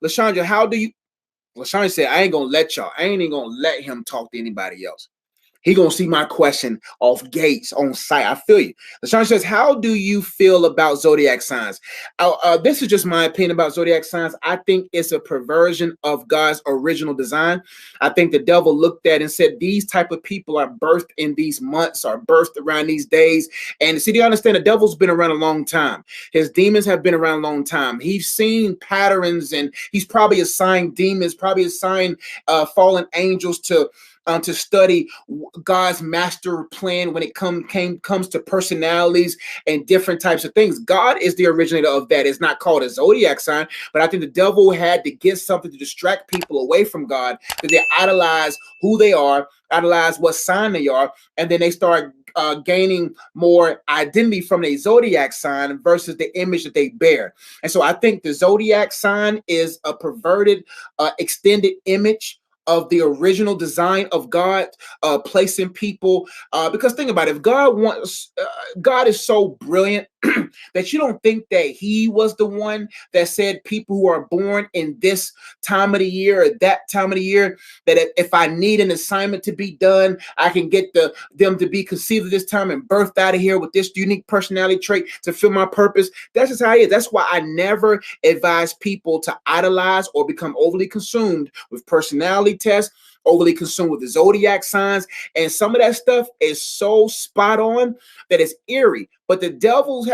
LaShondra, how do you? LaShondra said, I ain't gonna let y'all. I ain't even gonna let him talk to anybody else. He gonna see my question off gates on site. I feel you. LaShawn says, how do you feel about zodiac signs? This is just my opinion about zodiac signs. I think it's a perversion of God's original design. I think the devil looked at and said, these type of people are birthed in these months, are birthed around these days. And see, do you understand? The devil's been around a long time. His demons have been around a long time. He's seen patterns, and he's probably assigned demons, probably assigned fallen angels to study God's master plan when it comes to personalities and different types of things. God is the originator of that. It's not called a zodiac sign, but I think the devil had to get something to distract people away from God, because they idolize who they are, idolize what sign they are, and then they start gaining more identity from a zodiac sign versus the image that they bear. And so I think the zodiac sign is a perverted, extended image of the original design of God, placing people, because think about it, if God wants, God is so brilliant that you don't think that he was the one that said people who are born in this time of the year or that time of the year, that if I need an assignment to be done, I can get them to be conceived at this time and birthed out of here with this unique personality trait to fill my purpose. That's just how it is. That's why I never advise people to idolize or become overly consumed with personality tests, overly consumed with the zodiac signs, and some of that stuff is so spot on that it's eerie. But the devil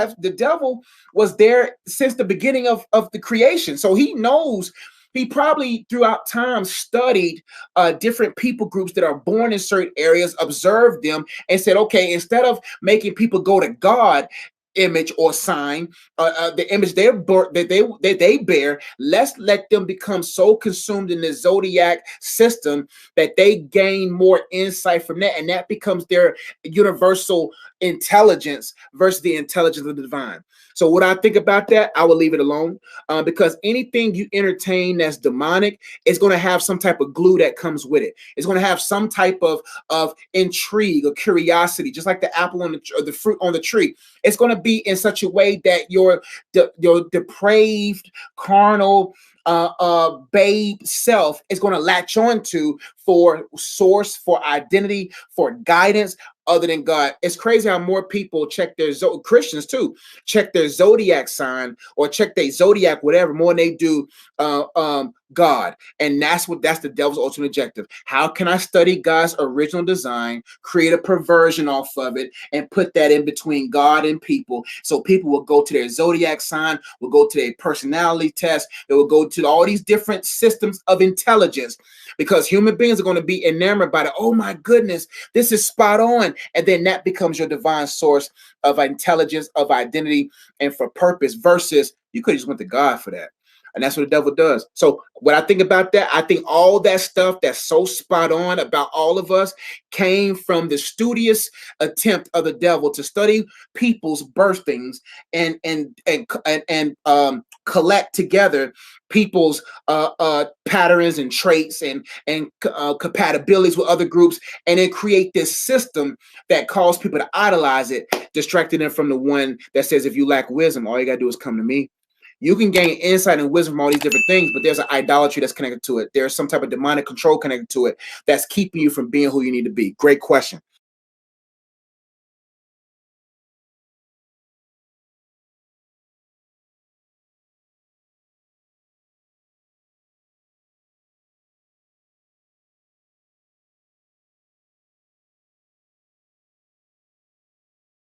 was there since the beginning of the creation, so he knows. He probably throughout time studied different people groups that are born in certain areas, observed them, and said, okay, instead of making people go to God image or sign, the image that they bear, let's let them become so consumed in the zodiac system that they gain more insight from that, and that becomes their universal intelligence versus the intelligence of the divine. So what I think about that, I will leave it alone, because anything you entertain that's demonic is going to have some type of glue that comes with it. It's going to have some type of intrigue or curiosity, just like the apple on the fruit on the tree. It's going to be in such a way that your depraved, carnal, babe self is going to latch on to for source, for identity, for guidance other than God. It's crazy how more people check their Christians too check their zodiac sign or check their zodiac whatever more than they do God. And that's the devil's ultimate objective. How can I study God's original design, create a perversion off of it, and put that in between God and people, so people will go to their zodiac sign, will go to their personality test, they will go to all these different systems of intelligence, because human beings are going to be enamored by it. Oh my goodness, this is spot on. And then that becomes your divine source of intelligence, of identity, and for purpose, versus you could just went to God for that. And that's what the devil does. So what I think about that, I think all that stuff that's so spot on about all of us came from the studious attempt of the devil to study people's birthings and collect together people's patterns and traits and compatibilities with other groups, and then create this system that calls people to idolize it, distracting them from the one that says, if you lack wisdom, all you got to do is come to me. You can gain insight and wisdom from all these different things, but there's an idolatry that's connected to it. There's some type of demonic control connected to it that's keeping you from being who you need to be. Great question.